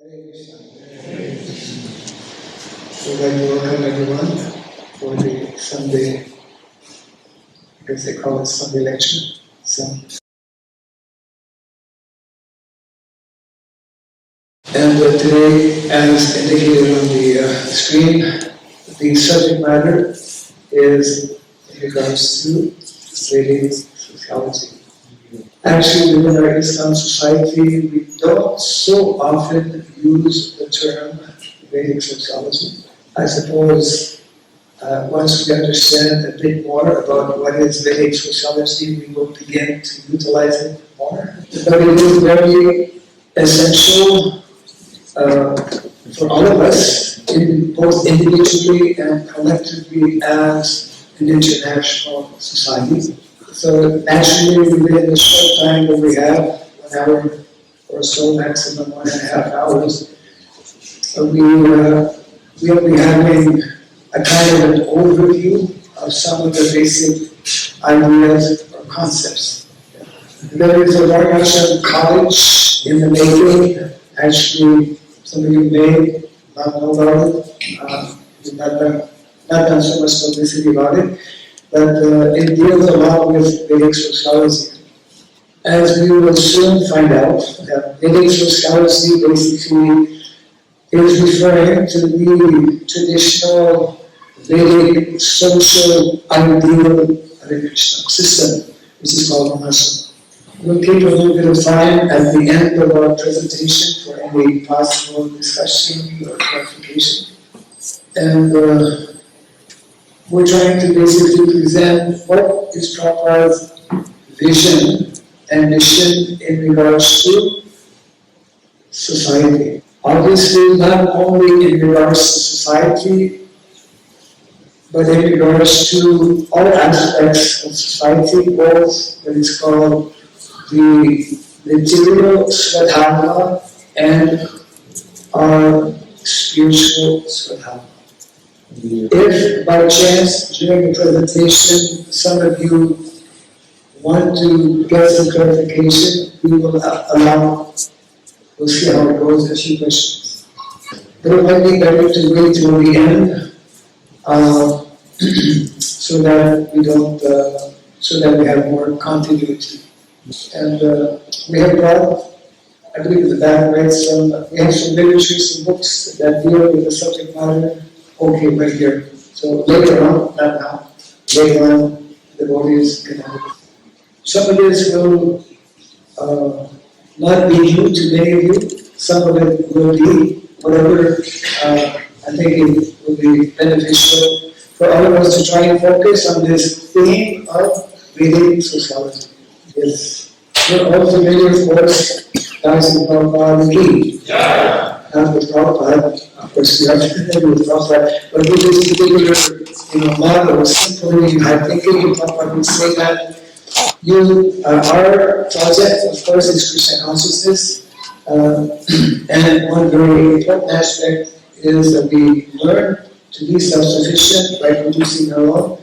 Hare Krishna. So I'd like to welcome everyone for the Sunday, I guess they call it Sunday lecture. And today, as indicated on the screen, the subject matter is in regards to Vedic sociology. Actually, within our Iskcon society, we don't so often use the term Vedic sociology. I suppose once we understand a bit more about what is Vedic sociology, we will begin to utilize it more. But it is very essential for all of us, both individually and collectively as an international society. So naturally, within the short time that we have, 1 hour or so, maximum 1.5 hours, we will be having a kind of an overview of some of the basic ideas or concepts. There is a Varnashram college in the making. Actually, some of you may not know about it, not done so much publicity about it, but it deals a lot with Vedic sociology. As we will soon find out, Vedic sociology basically is referring to the traditional Vedic social ideal system, which is called Varnashram. We'll keep a little bit of time at the end of our presentation for any possible discussion or clarification. And we're trying to basically present what is Prabhupada's vision and mission in regards to society. Obviously, not only in regards to society, but in regards to all aspects of society, both what is called the material swadharma and our spiritual swadharma. If by chance during the presentation some of you want to get some clarification, we will we'll see how it goes, a few questions. But it might be better to wait till the end so that we have more continuity. And we have brought, I believe in the back, right, we have some literature, some books that deal with the subject matter. Okay, right here. So later on, not now, later on, the devotees can have it. Some of this will not be new to many of you. Some of it will be, whatever, I think it will be beneficial for all of us to try and focus on this theme of Vedic sociology. Yes. You're all familiar, of course, guys in Prabhupada Ki. Yeah. Not with Prabhupada, of course, we are familiar with Prabhupada, but with this particular model, simply, I think Prabhupada would say that our project, of course, is Krishna consciousness, and one very important aspect is that we learn to be self-sufficient by producing our own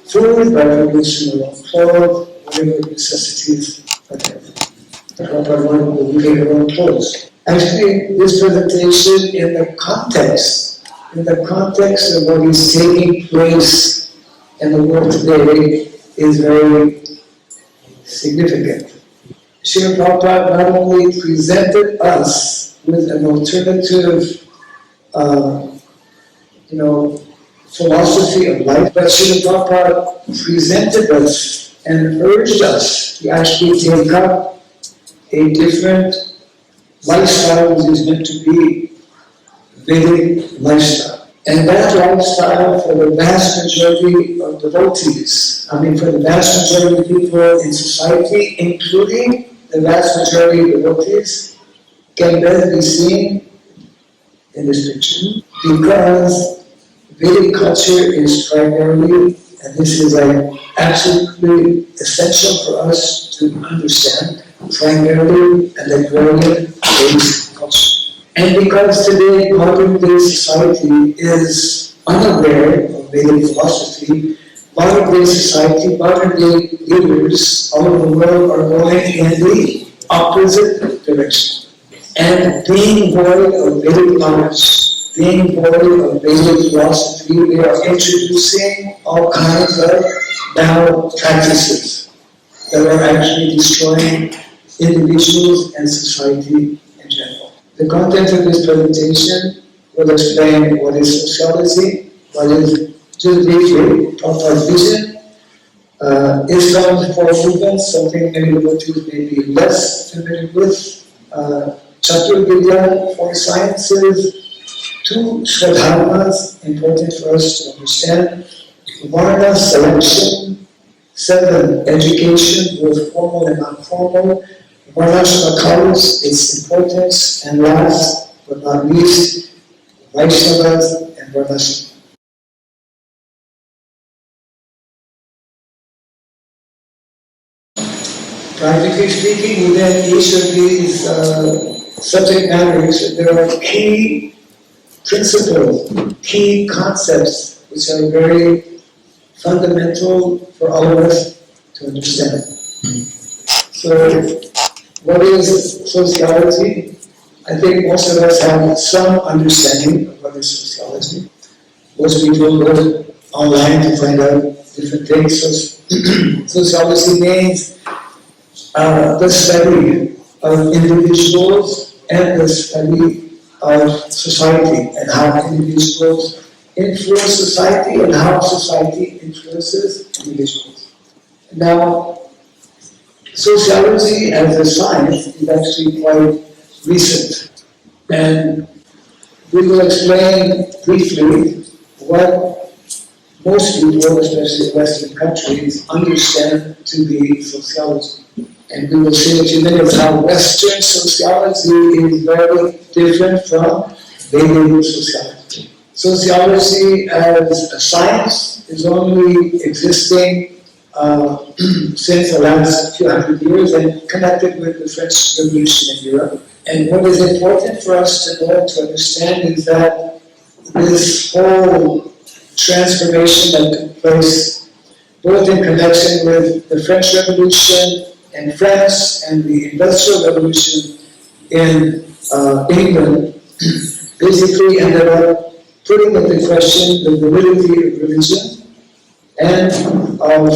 food, by producing our own clothes, whatever necessities that have. Prabhupada wanted to make our own clothes. Actually, this presentation in the context of what is taking place in the world today is very significant. Srila Prabhupada not only presented us with an alternative, philosophy of life, but Srila Prabhupada presented us and urged us to actually take up a different lifestyle, which is meant to be Vedic lifestyle. And that lifestyle for the vast majority of devotees, for the vast majority of people in society, including the vast majority of devotees, can better be seen in this picture, because Vedic culture is primarily, and this is absolutely essential for us to understand, primarily an agrarian-based culture. And because today modern day society is unaware of Vedic philosophy, modern day society, modern day leaders all over the world are going in the opposite direction. And being void of Vedic knowledge, being void of Vedic philosophy, they are introducing all kinds of now practices that are actually destroying individuals and society in general. The content of this presentation will explain what is sociology, what is, just briefly, Prabhupada's vision, Iskcon movements, something many devotees may be less familiar with, Chaturvidya, 4 sciences, 2 Shradharmas, important for us to understand, Varna selection, 7 education, both formal and non-formal, Varnashram college, its importance, and last but not least, Vaishnavas and Varnashram. Practically speaking, within each of these subject matters, there are key principles, key concepts, which are very fundamental for all of us to understand. So, what is sociology? I think most of us have some understanding of what is sociology. Most people go online to find out different things. So, sociology means the study of individuals and the study of society and how individuals influence society and how society influences individuals. Now, sociology as a science is actually quite recent, and we will explain briefly what most people, especially in Western countries, understand to be sociology. And we will see in a few minutes how Western sociology is very different from Vedic sociology. Sociology as a science is only existing since the last few hundred years and connected with the French Revolution in Europe. And what is important for us to know, to understand, is that this whole transformation that took place, both in connection with the French Revolution in France and the Industrial Revolution in England, basically ended up putting into question the validity of religion and of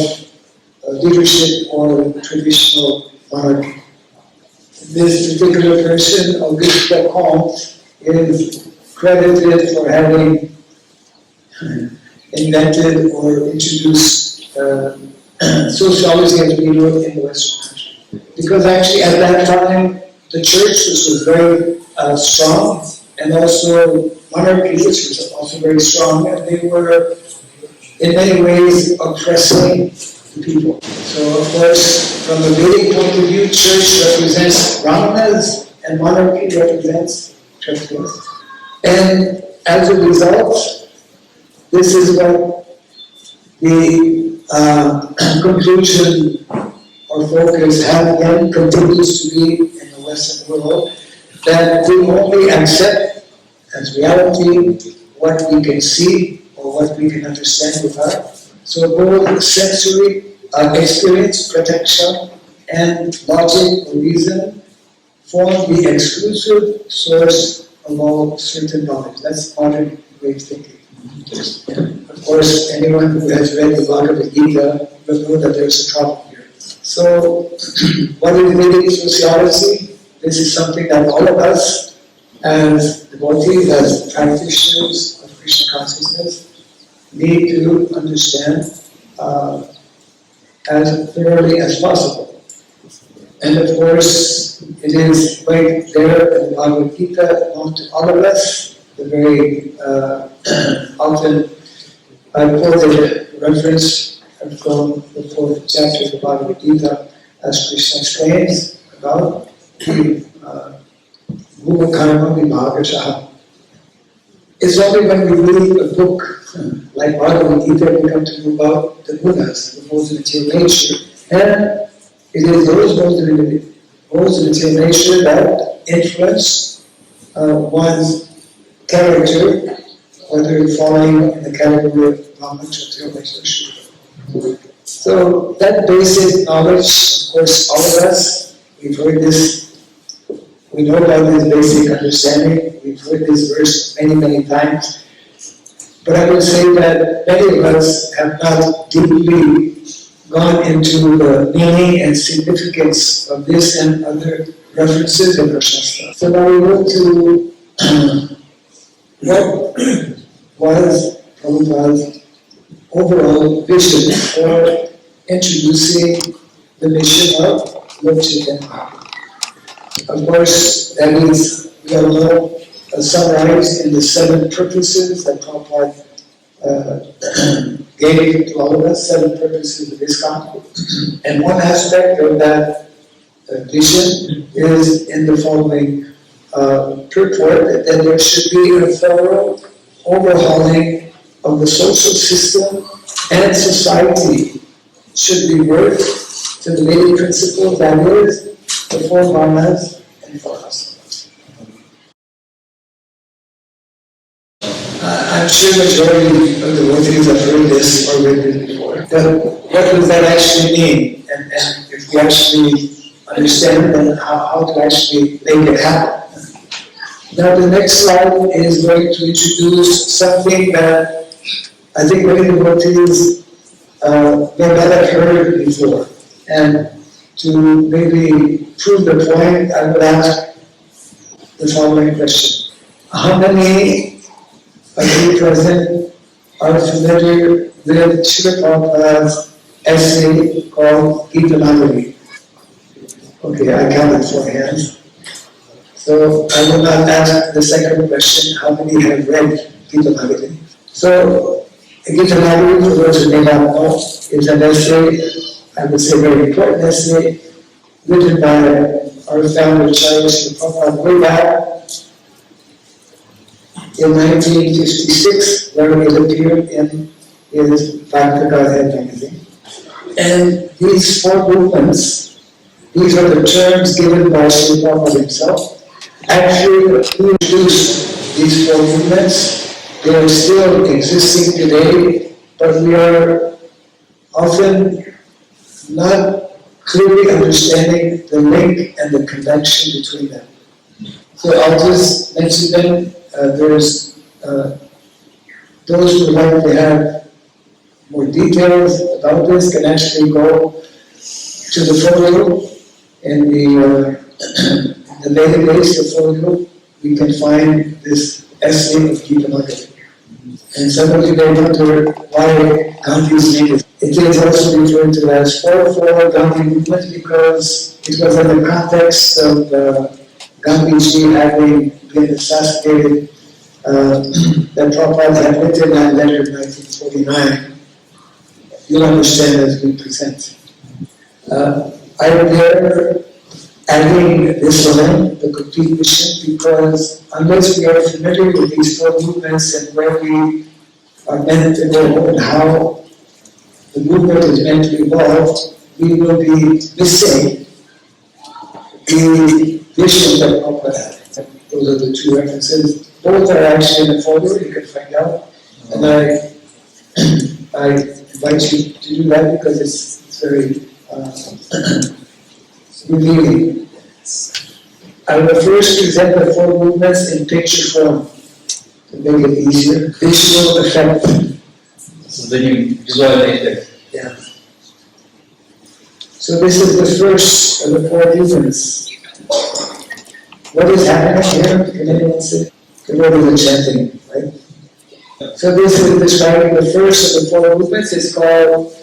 leadership or traditional monarchy. This particular person, Auguste Comte, is credited for having invented or introduced sociology as we know it in the Western country. Because actually at that time, the church, which was very strong, and also monarchy, which was also very strong, and they were in many ways oppressing the people. So of course, from a Vedic point of view, church represents Brahmanas and monarchy represents Kshatriyas. And as a result, this is what the conclusion or focus has been, continues to be in the Western world, that we only accept as reality what we can see or what we can understand with our. So both sensory experience, protection, and logic or reason form the exclusive source of all certain knowledge. That's modern way of thinking. Of course, anyone who has read the Bhagavad Gita will know that there's a problem here. So, what is Vedic sociology? This is something that all of us, as devotees, as practitioners of Krishna consciousness, need to understand as thoroughly as possible. And of course, it is right there in the Bhagavad Gita, known to all of us, the very often quoted reference from the 4th chapter of the Bhagavad Gita, as Krishna explains about the Guna Karma Vibhagashaha. It's only when we read a book like Bhagavad Gita we come to know about the gunas, the modes of material nature, and it is those modes of material nature that influence one's character, whether falling in the category of Brahman, Kshatriya, Vaishya, Shudra. So that basic knowledge, of course, all of us, we've heard this we know about this basic understanding. We've heard this verse many, many times. But I would say that many of us have not deeply gone into the meaning and significance of this and other references in our Shastra. So now we go to what was Prabhupada's overall vision for introducing the mission of Lord Chaitanya. Of course, that is, we all know, summarized in the 7 purposes that Prabhupada gave to all of us, 7 purposes of Iskcon. And one aspect of that vision is in the following purport, that there should be a thorough overhauling of the social system and society should revert to the Vedic principle, that is, the 4 Varnas and 4 Ashramas. I'm sure the majority of the devotees have heard this or read it before. But what does that actually mean? And if we actually understand, then how to actually make it happen? Now the next slide is going to introduce something that I think many devotees may not have heard before. And to maybe prove the point, I would ask the following question. How many of you present are familiar with Srila Prabhupada's essay called Gita Nagari? Okay, I counted 4 hands. So I will not ask the second question, how many have read Gita Nagari? So Gita Nagari, for those who may not know, is an essay, I would say very important essay, written by our founder, Srila Prabhupada, way back in 1956, where it appeared in his BHAKTaFilms magazine. And these 4 movements, these are the terms given by Srila Prabhupada himself. Actually, he introduced these 4 movements. They are still existing today, but we are often not clearly understanding the link and the connection between them. So I'll just mention them. There's those who would like to have more details about this can actually go to the folio in the database, the folio. We can find this essay of Gita Nagari. And some of you may wonder why Gandhi's name is. It is also referred to as 4-4 Gandhi movement because it was in the context of Gandhiji having been assassinated, that Prabhupada had written that letter in 1949. You'll understand as we present. I am there adding this line, the complete mission, because unless we are familiar with these 4 movements and where we are meant to go and how the movement is meant to evolve, we will be missing the vision that Prabhupada had. Those are the 2 references. Both are actually in the folder, you can find out. And I invite you to do that because it's very revealing. I will first present the 4 movements in picture form to make it easier. Visual effect. So then you visualize it. Yeah. So this is the first of the 4 movements. What is happening here? Can anyone say? The word is chanting, right? So this is describing the first of the 4 movements. It's called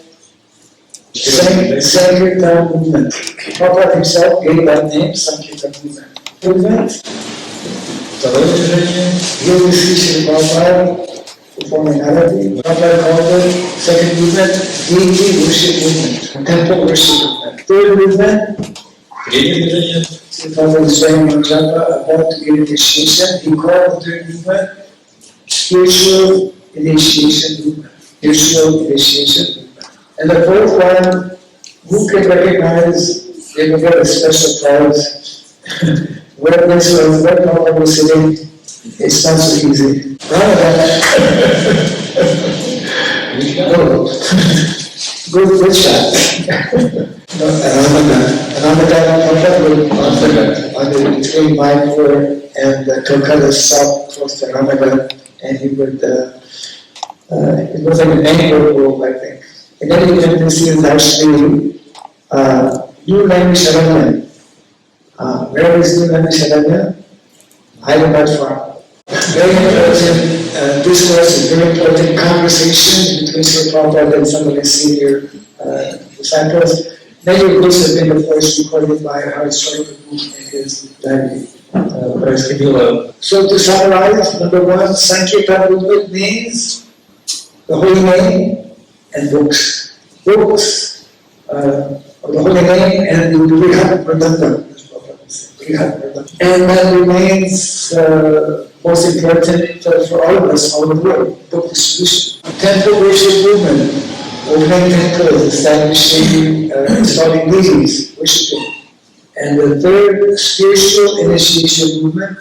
Sankirtan movement. Prabhupada himself gave that name, Sankirtan movement. Here we see Srila Prabhupada performing Arati. Prabhupada called it second movement, deity worship movement, temple worship movement. Third movement, Srila Prabhupada is saying in Japa about to give initiation. He called the third movement spiritual initiation movement. Spiritual initiation movement. And the fourth one, who can recognize, they will get a special prize. Where this was, where Prabhupada was sitting, it's not so easy. No. good shot. Ramadan on the between Mayapur and Kolkata south close to Ramadan, and he would, it was like an anchor rope, I think. And then this is actually New Nami Sharanya. Where is New Nami Sharanya? Hyderabad farm. Very important discourse, very important conversation between Sri Prabhupada and some of his senior disciples. Many of those have been, of course, recorded by our historical book and his diary. So to summarize, number one, Sankirtan movement means the holy name and books. Books of the holy name and the Brihat Vrindavan. And that remains most important for all of us all over the world, book distribution. Temple worship movement, opening temples, establishing, installing meetings, worshiping. And the third, spiritual initiation movement,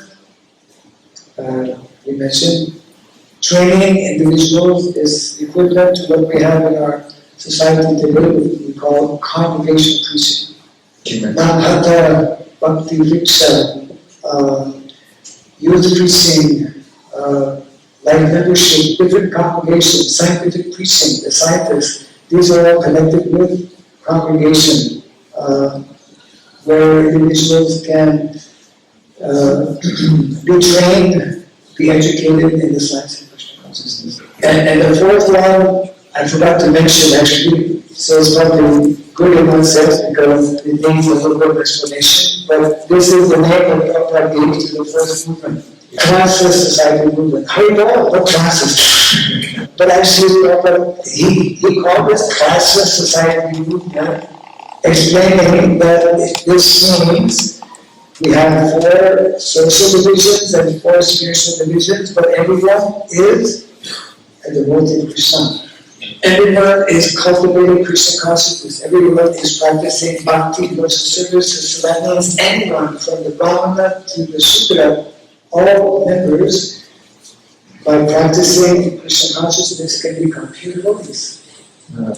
we mentioned, training individuals is equivalent to what we have in our society today, what we call congregation preaching. Bhakti Raghava, youth preaching, life membership, different congregations, scientific preaching, the scientists, these are all connected with congregation, where individuals can be trained, be educated in the science of Krishna consciousness. And the fourth one, I forgot to mention actually, so it's probably good in one sense because it needs a little bit of explanation, but this is the name that Prabhupada gave to the first movement, classless society movement. How do you know what classes? But actually, Prabhupada, he called this classless society movement, explaining that this means we have 4 social divisions and 4 spiritual divisions, but everyone is a devotee of Krishna. Everyone is cultivating Krishna consciousness. Everyone is practicing bhakti, devotional service. So that means anyone from the Brahmana to the Shudra, all members, by practicing Krishna consciousness, can become pure devotees.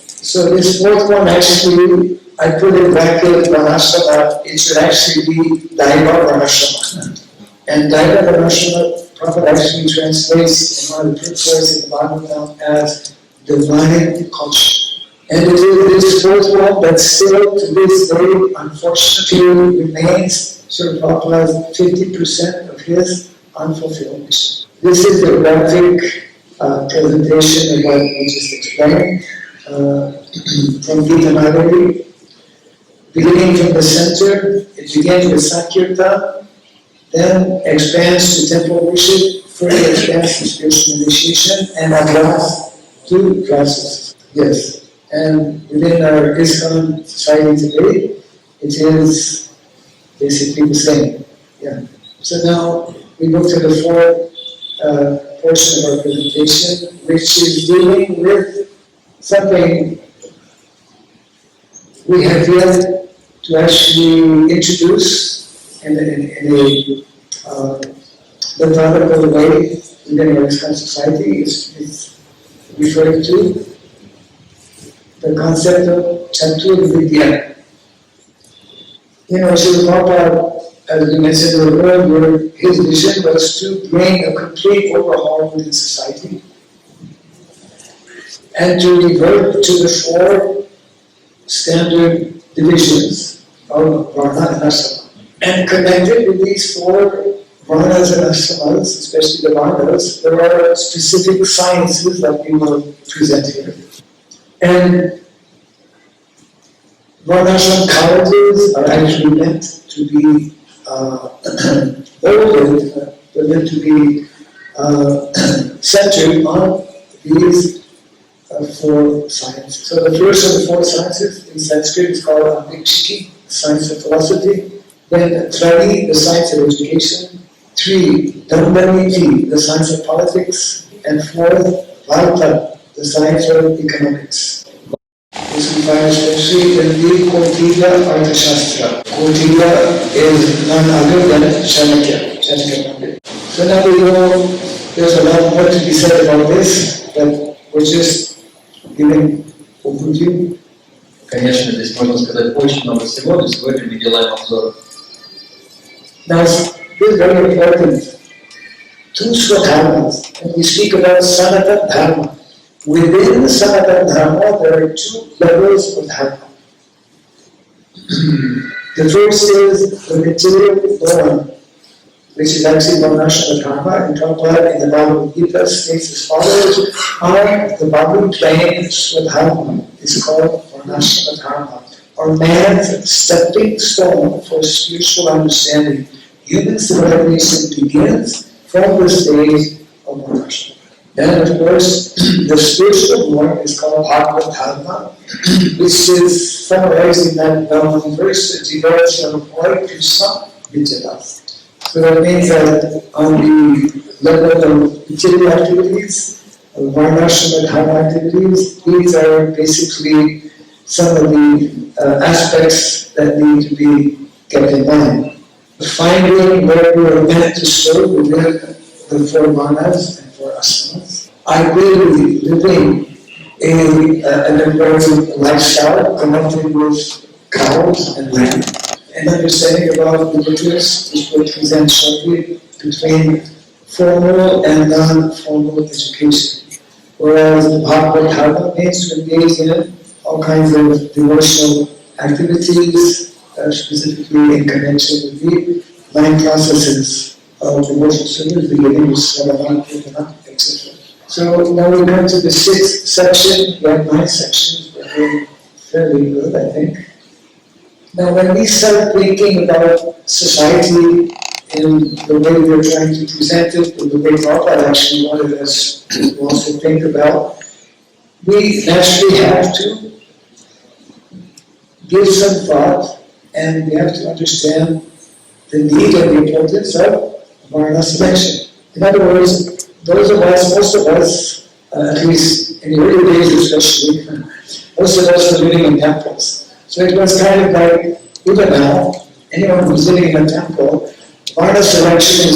So this fourth one actually, I put in bracket Varnashram. It should actually be Daiva Varnashram. And Daiva Varnashram, Prabhupada actually translates in one of the purports in the Bhagavatam as divine culture. And it is this fourth one that still to this day, unfortunately, remains Sri Prabhupada's 50% of his unfulfilled mission. This is the graphic presentation of what we just explained from Gita Nagari. Beginning from the center, it begins with Sankirtan, then expands to temple worship, further expands to spiritual initiation, and at last, 2 classes. Yes. And within our Iskcon society today, it is basically the same. Yeah. So now we go to the fourth portion of our presentation, which is dealing with something we have yet to actually introduce in a methodical way within our Iskcon society. It's referring to the concept of Chatur Vidya. You know, Sri Prabhupada, as we mentioned earlier, his vision was to bring a complete overhaul within society and to revert to the 4 standard divisions of Varna and Ashrama. And connected with these 4 Varnas and Ashramas, especially the Varnas, there are specific sciences that we will present here. And Varnashram colleges are actually meant to be molded, they're meant to be centered on these 4 sciences. So the first of the 4 sciences in Sanskrit is called Vikshiki, the science of philosophy. Then Trani, the science of education. 3, Dhandaniti, the science of politics. And 4th, Varta, the science of economics. This we find especially in the Kautiya Arthashastra. Kautiya is none other than Chanakya. So now we know there's a lot more to be said about this, but we're just giving overview. Конечно, здесь можно сказать очень много всего, но сегодня мы делаем обзор. Now, this is very important. Two swadharmas. When we speak about Sanatana Dharma, within the Sanatana Dharma, there are two levels of dharma. The first is the material born, which is actually Varnashram Dharma, and Prabhupada in the Bhagavad Gita states as follows: on the body plane, Swadharma is called Varnashram Dharma, or man's stepping stone for spiritual understanding. Human civilization begins from the stage of Varnashram. Then, of course, the spiritual form is called Bhakta Dharma, which is summarized in that well-known verse, devotion of all Krishna Vijatas. So that means that on the level of material activities, Varnashram Dharma activities, these are basically some of the aspects that need to be kept in mind. Finding where we are meant to serve within the four manas and four asanas. Ideally, living an important lifestyle connected with cows and land, and understanding about the difference which will present shortly between formal and non-formal education. Whereas the Bhagavad Dharma means to engage in all kinds of devotional activities, specifically in connection with the 9 processes of devotional service, beginning with Sravana, Kirtana, etc. So now we come to the 6th section. We have 9 sections, but they're fairly good, I think. Now, when we start thinking about society in the way we're trying to present it, or the way Prabhupada actually wanted us to also think about, we naturally have to give some thought, and we have to understand the need and the importance of Varna selection. In other words, those of us, most of us, at least in the early days especially, most of us were living in temples. So it was kind of like, even now, anyone who's living in a temple, Varna selection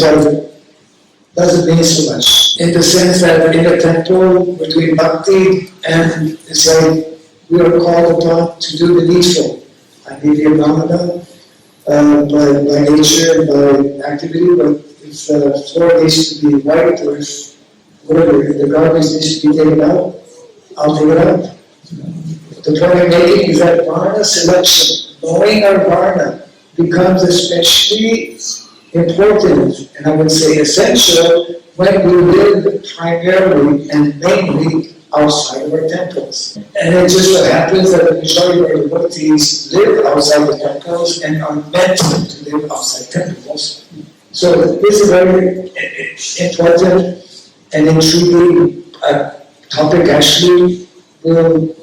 doesn't mean so much. In the sense that in a temple, between bhakti and it's like we are called upon to do the needful. I may be a brahmana by nature and by activity, but if the floor needs to be white or if whatever, if the garbage needs to be taken out, I'll take it out. The point I'm making is that Varna selection, knowing our Varna, becomes especially important, and I would say essential, when we live primarily and mainly outside of our temples. And it just so happens that the majority of our devotees live outside the temples and are meant to live outside temples. So this is a very important and intriguing topic. Actually, we'll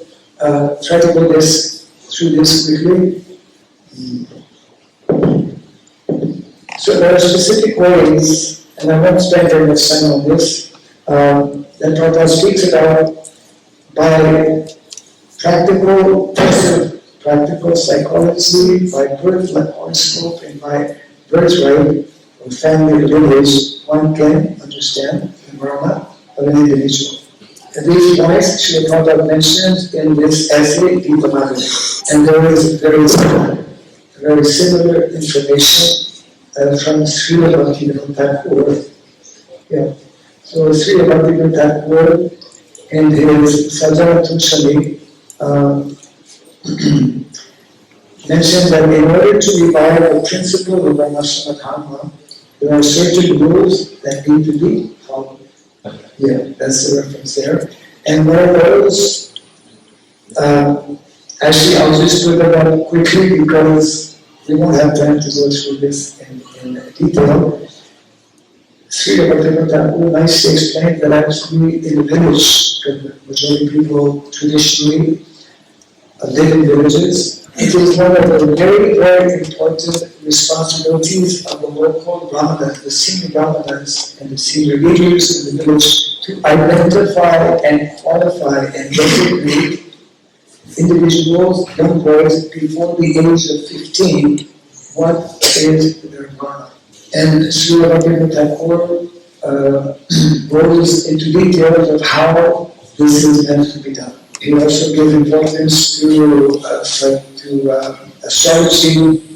try to go through this quickly. So there are specific ways, and I won't spend very much time on this, that Prabhupada speaks about by practical psychology, by birth horoscope, and by birthright or family lineage, one can understand the Varna of an individual. And these points Srila Prabhupada mentioned in this essay, Gita Madhuri. And there is very similar information from Srila Bhakti Raghava. Yeah. So Srila Bhakti Raghava in his Sajjana Tunshali mentioned that in order to revive the principle of Varnashram Dharma, there are certain rules that need to be followed. Yeah, that's the reference there. And one of those, actually I'll just put them up quickly because we won't have time to go through this in detail. Srila Bhakti Raghava nicely explained that actually in the village, the majority of people traditionally live in villages. It is one of the very, very important responsibilities of the local brahmanas, the senior brahmanas and the senior leaders in the village to identify and qualify and designate individuals, young boys, before the age of 15, what is their varna. And Srila Bhakti Raghava goes into details of how this is meant to be done. He also gives importance to astrology,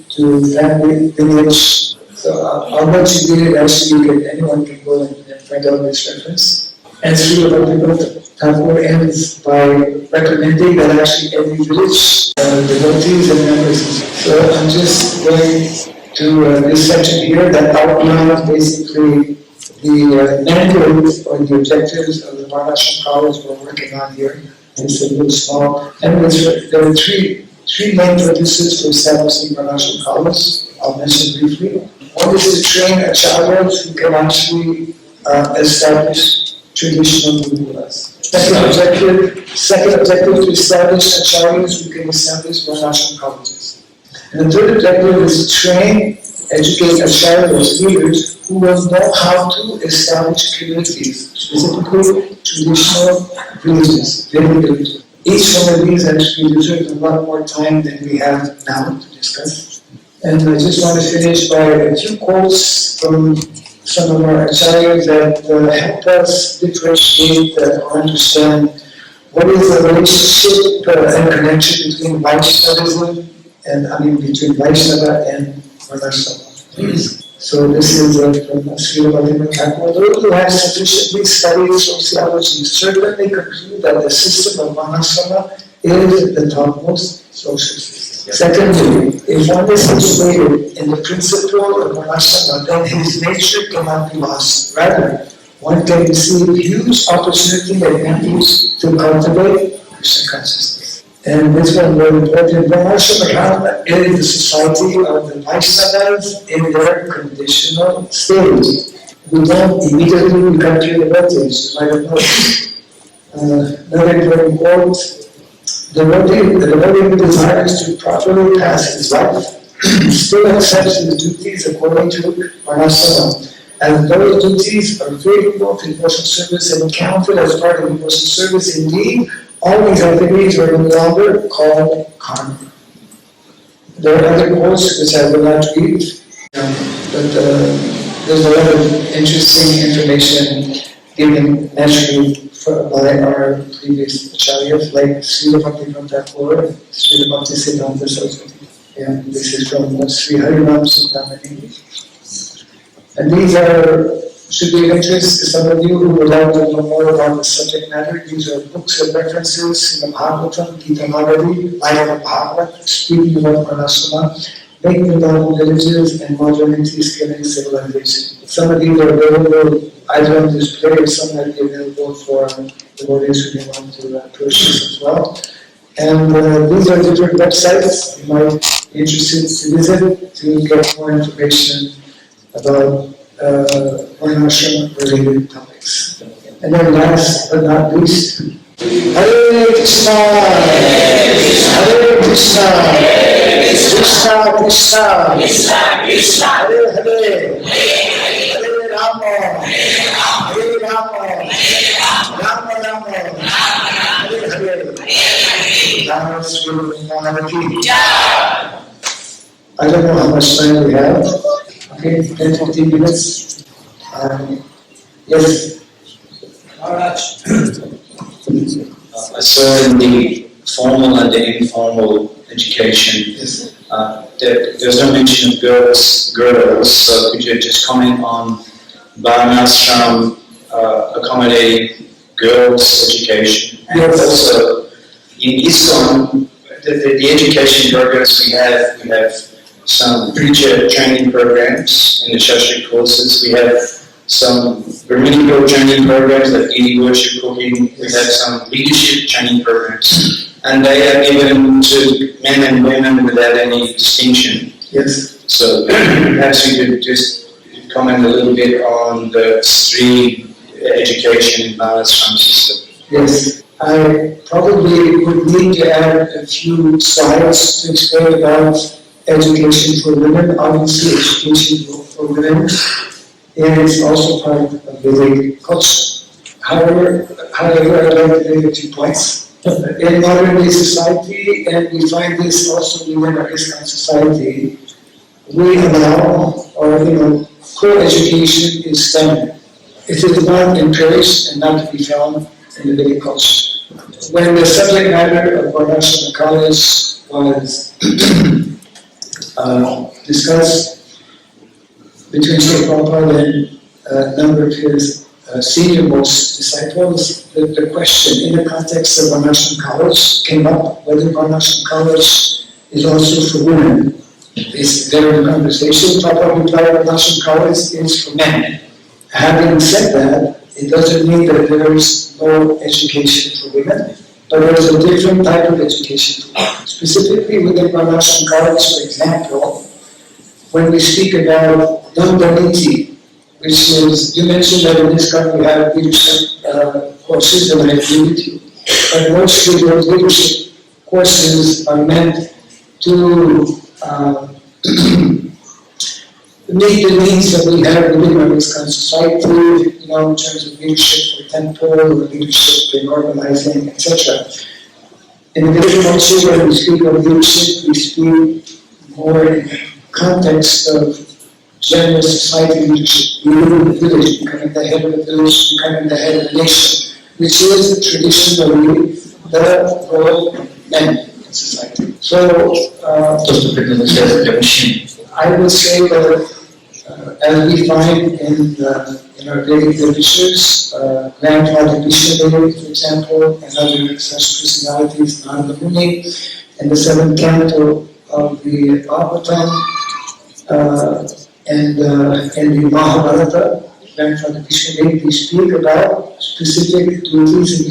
to family, lineage. So I'll let you read it actually, anyone can go and find out this reference. And Srila Thakur ends by recommending that actually every village, devotees and members. So I'm just going to this section here that outlines basically the mandate or the objectives of the Varnashram college we're working on here. It's a little small. And there are three main purposes for establishing Varnashram college. I'll mention briefly. One is to train acharyas who can actually establish traditional gurukulas. Second objective to establish acharyas who can establish Varnashram colleges. And the third objective is to train, educate acharyas, leaders who will know how to establish communities, specifically traditional villages, Vedic villages. Each one of these actually deserves a lot more time than we have now to discuss. And I just want to finish by a few quotes from some of our acharyas that help us differentiate or understand what is the relationship and connection between Vaishnavism and between Vaishnava and Varnashram. So this is from Srila Bhakti Thakur. Those who have sufficiently studied sociology certainly conclude that the system of Varnashram is the topmost social system. Secondly, if one is situated in the principle of Varnashram, then his nature cannot be lost. Rather, one can receive huge opportunity and advantage to cultivate Krishna consciousness. And this one very important. Varnashram is the society of the Vaishnavas in their conditional stage. We don't immediately become pure devotees. You might have noticed. Another important quote. The devotee who desires to properly pass his life still accepts his duties according to Varnashram. And those duties are favorable to devotional service and counted as part of devotional service. Indeed, all these activities are no longer called karma. There are other quotes which I will not read, but there's a lot of interesting information given naturally by our previous acharyas, like Srila Bhakti Thakur and Srila Bhakti Siddhanta Saraswati. And this is from Sri Harinam Sundamani. And these should be of interest to some of you who would like to know more about the subject matter. These are books and references in the Bhagavatam, Gita Nagari, Light of Bhagavad, speaking about Varnashram, making the villages and modernity scaling civilization. Some of these are available either on display or some might be available for devotees who may want to purchase as well. And these are different websites you might be interested to visit to get more information about Varnashram related topics. And then last but not least, Hare Krishna, Hare Krishna, Krishna Krishna, Hare Hare, Hare Rama, Hare Rama, Rama Rama, Hare Hare. I don't know how much time we have. Okay, 10-15 minutes. Yes. Maharaj. I saw in the formal and the informal education that there's no mention of girls. So could you just comment on Varnashram accommodating girls' education? And also in Iskcon, the education programs we have some preacher training programs in the Shastri courses. We have some Brahminical training programs like eating, worship, cooking. We have some leadership training programs. And they are given to men and women without any distinction. Yes. So perhaps you could just comment a little bit on the stream education in Varnashram system. Yes. I probably would need to add a few slides to explain about education for women. Obviously, education for women is also part of Vedic culture. However, I'd like to make a few points. In modern day society, and we find this also within our Iskcon society, we allow, co-education is standard. It is not encouraged and not to be found in the Vedic culture. when the subject matter of Varnashram College was discussed between Sri Prabhupada and a number of his senior-most disciples, the question in the context of Varnashram College came up whether Varnashram College is also for women. Is there in the conversation? Prabhupada replied, Varnashram College is for men. Having said that, it doesn't mean that there is no education for women, but there is a different type of education for women. Specifically within Varnashram College, for example, when we speak about Dandaniti, which is, you mentioned that in this country we have leadership courses, and I agree with you, but mostly those leadership courses are meant to meet the needs that we have within our Iskcon society, in terms of leadership for temple, or leadership in organizing, etc. In the Vedic culture, when we speak of leadership, we speak more in the context of general society leadership. We live in the village, becoming the head of the village, becoming the head of the nation, which is traditionally the role of men in society. So, I would say that as we find in our Vedic literatures, Grandfather Vishnu, for example, and other such personalities, Narada Muni, in the 7th canto of the Bhagavatam, and the Mahabharata, Grandfather Vishnu, they speak about specific duties and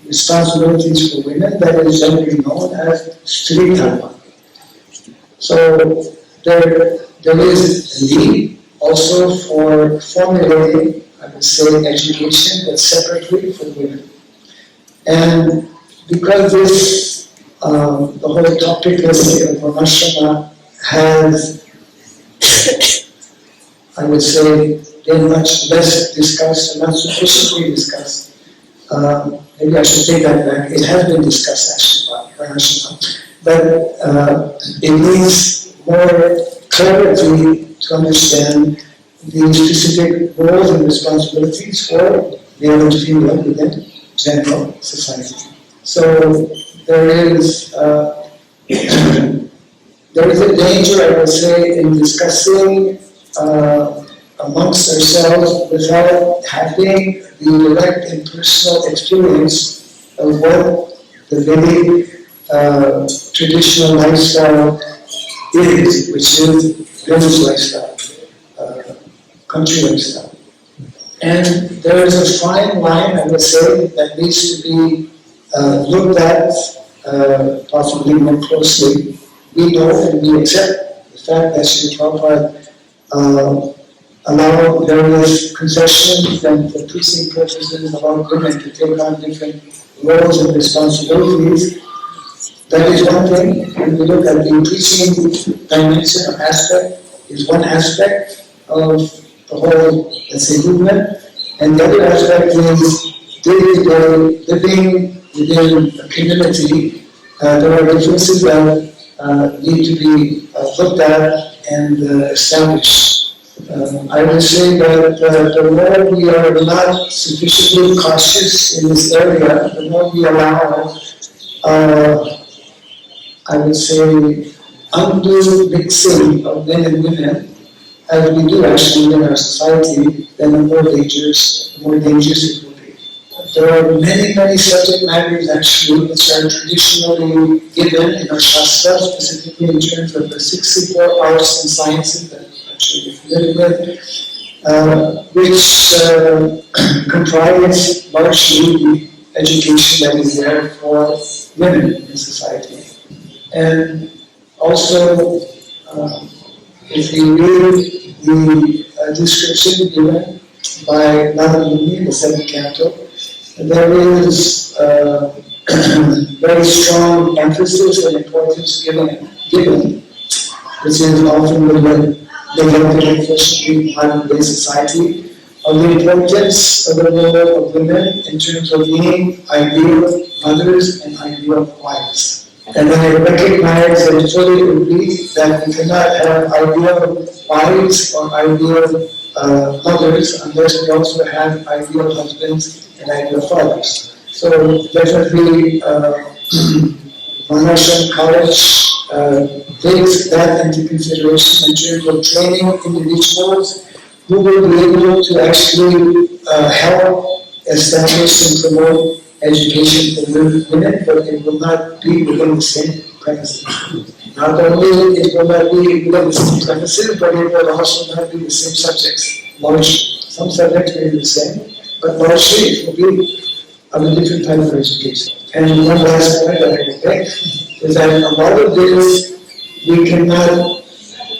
responsibilities for women that is generally known as Stri Dharma. So there is a need also for formulating, I would say, education, but separately for women. And because this, the whole topic of Varnashram has, I would say, been much less discussed and not sufficiently discussed. Maybe I should take that back. It has been discussed actually about Varnashram, but it needs more clarity to understand the specific roles and responsibilities for male and female within general society. So there is a danger, I would say, in discussing amongst ourselves without having the direct and personal experience of what the Vedic traditional lifestyle is, which is village lifestyle, country lifestyle. And there is a fine line, I would say, that needs to be looked at possibly more closely. We know and we accept the fact that Sri Prabhupada allowed various concessions and for preaching purposes allowed women to take on different roles and responsibilities. That is one thing. When we look at the preaching dimension or aspect, is one aspect of the whole, let's say, movement. And the other aspect is day-to-day living within a community. There are differences that need to be looked at and established. I would say that the more we are not sufficiently cautious in this area, the more we allow, I would say, undue mixing of men and women, as we do actually in our society, then the more dangerous it will be. There are many subject matters actually which are traditionally given in our Shastra, specifically in terms of the 64 arts and sciences that I'm sure you're familiar with, which comprise largely the education that is there for women in society. And also, if you read the description given by Narada Muni in the 7th canto, there is very strong emphasis and importance given, which is often neglected unfortunately in modern-day society, of the importance of the role of women in terms of being ideal mothers and ideal wives. And I recognize and fully agree that we cannot have ideal wives or ideal mothers unless we also have ideal husbands and ideal fathers. So definitely Varnashram College takes that into consideration in terms of training individuals who will be able to actually help establish and promote education for women, but it will not be within the same premises. Not only it will not be within the same premises, but it will also not be the same subjects. Largely, some subjects may be the same, but largely it will be of a different type of education. And one last point that I will make is that a lot of this we cannot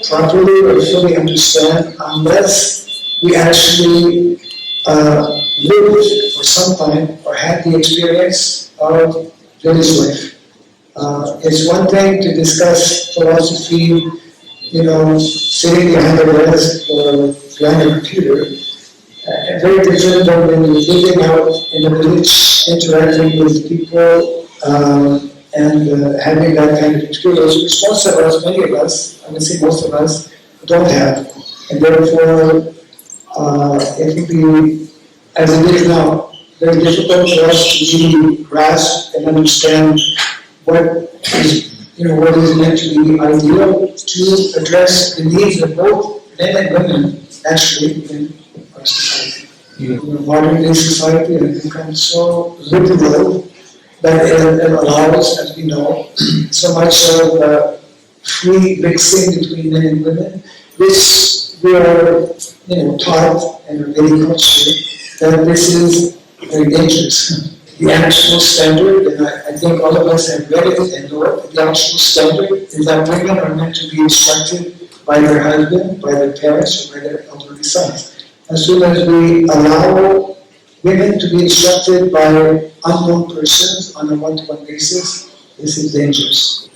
properly or fully understand unless we actually lived for some time or had the experience of village life. It's one thing to discuss philosophy, sitting behind a desk or behind a computer. Very different than when you're living out in a village, interacting with people, and having that kind of experience, which most of us, many of us, I would say most of us, don't have. And therefore, it can be, as it is now, very difficult for us to really grasp and understand what is meant to be ideal to address the needs of both men and women, actually, in our society. Modern day society has become so liberal that it allows, as we know, so much of free mixing between men and women, which we are, taught in our Vedic culture that this is very dangerous. The actual standard, and I think all of us have read it and know it, the actual standard is that women are meant to be instructed by their husband, by their parents, or by their elderly sons. As soon as we allow women to be instructed by unknown persons on a one-to-one basis, this is dangerous.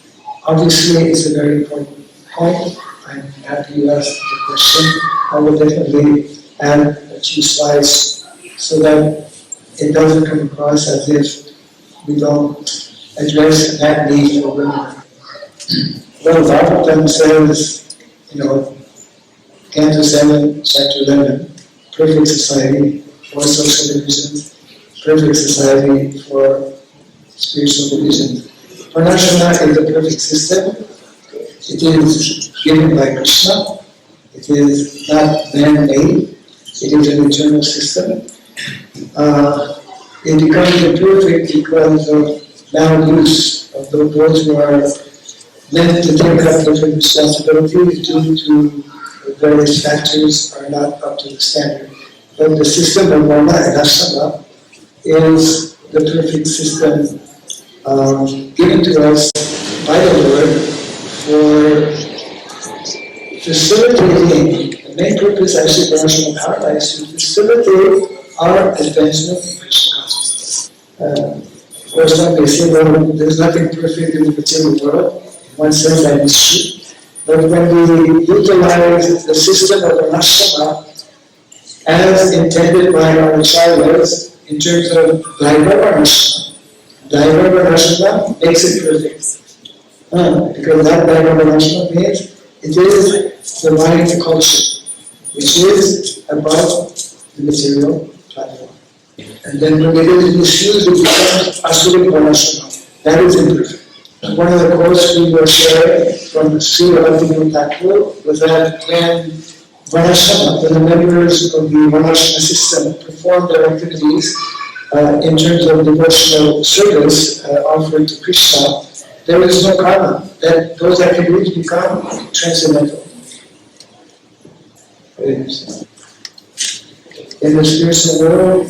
Obviously, it's a very important point. I'm happy you asked the question. I will definitely add a few slides so that it doesn't come across as if we don't address that need for women. Well, Bhagavatam says, Canto 7, Chapter 11, perfect society for social divisions, perfect society for spiritual divisions. Varnashram is a perfect system. It is given by Krishna. It is not man-made. It is an eternal system. It becomes imperfect because of maluse of those who are meant to take up different responsibilities due to various factors are not up to the standard. But the system of Varna and Ashrama is the perfect system given to us by the Lord for facilitating, the main purpose actually of Varnashram Dharma is to facilitate our advancement in Krishna consciousness. Of course, when they say, well, there's nothing perfect in the material world, in one sense that is true. But when we utilize the system of Varnashram as intended by our acharyas in terms of Daiva Varnashram makes it perfect. Because that Daiva Varnashram means it is the right culture, which is above the material platform. And then when it is misused, it becomes Asuric Varnashram. That is imperfect. One of the quotes we were sharing from Srila Bhakti was that when the members of the Varnashram system perform their activities in terms of devotional service offered to Krishna, there is no karma. That those activities become transcendental. In the spiritual world,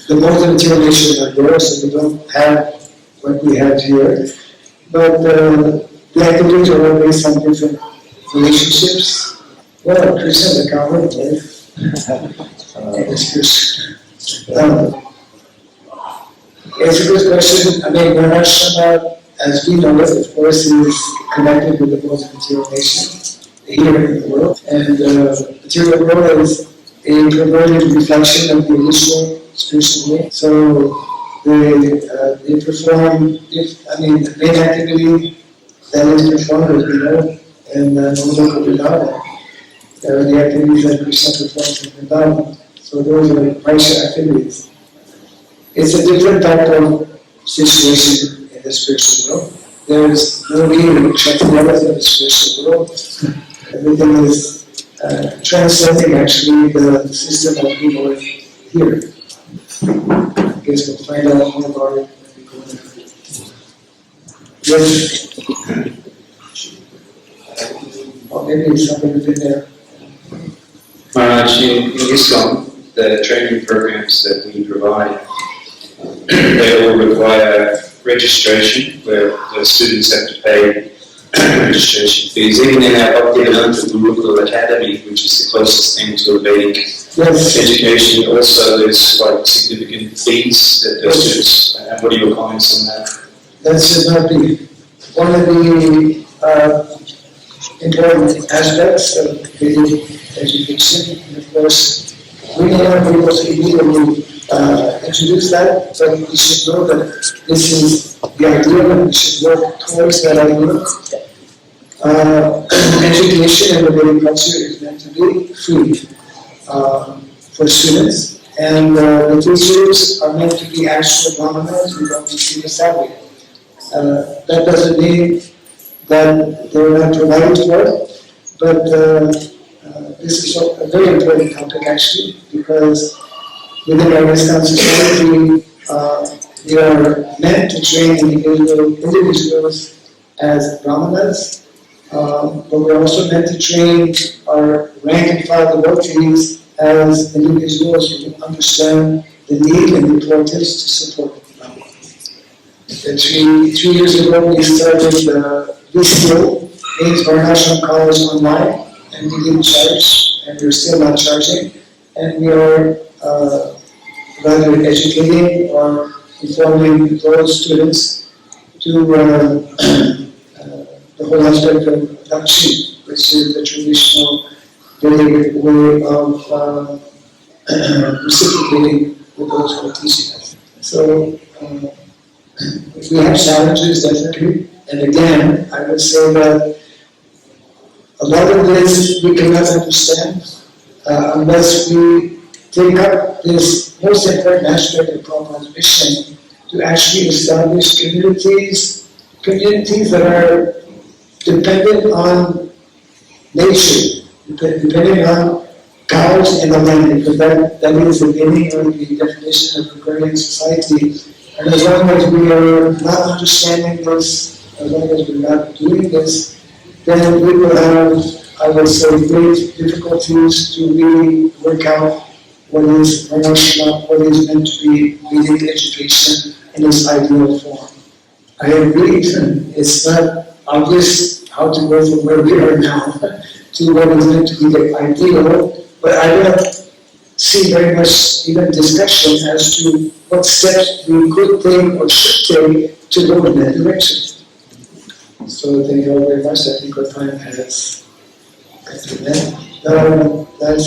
the modes of materialization are there, so we don't have what we have here. But the activities are all based on different relationships. Well, Krishna is a common life. It's a good question. I mean, Varnashram, as we know it, of course, is connected with the modes of materialization here in the world. And the material world is a perverted reflection of the initial spiritual way. So they perform, the main activity that is performed, as we know, in Navadvipa Vrindavan. There are the activities that Krishna performs in Vrindavan. So those are Vaishnava activities. It's a different type of situation in the spiritual world. There is no real Kshatriyas in the spiritual world. Everything is transcending actually the system of people here. I guess we'll find out more about it when we go there. Yes. Or maybe something within there. Maharaj, in Iskcon, the training programs that we provide, they all require registration, where the students have to pay registration fees. Even in our BHAKTAfilms Gurukul Academy, which is the closest thing to a Vedic education, also there's quite significant fees that the students. And what are your comments on that? That should not be one of the important aspects of Vedic education. And of course, we don't want to be able to immediately introduce that, but we should know that this is the ideal and we should work towards that ideal. Education in the Vedic culture is meant to be free for students, and the teachers are meant to be actual brahmanas who don't receive a salary. That doesn't mean that they're not provided for, but this is a very important topic actually, because within our Iskcon society, we are meant to train individuals as brahmanas, but we're also meant to train our rank and file devotees as individuals who understand the need and the importance to support the Brahma. 3 years ago, we started VCO, means Varnashram College Online, and we didn't charge, and we're still not charging, and we are rather educating or informing those students to the whole aspect of Dakshi, which is the traditional Vedic way of reciprocating with those who are teaching us. So we have challenges definitely, and again, I would say that a lot of this we cannot understand unless we take up this most important aspect of Prabhupada's mission to actually establish communities that are dependent on nature, depending on cows and the land, because that is the meaning or the definition of agrarian society. And as long as we are not understanding this, as long as we're not doing this, then we will have, I would say, great difficulties to really work out what is Varnashram, what is meant to be Vedic education in its ideal form. I agree, it's not obvious how to go from where we are now to what is meant to be the ideal, but I don't see very much even discussion as to what steps we could take or should take to go in that direction. So thank you all very much. I think our time has come to an end. That's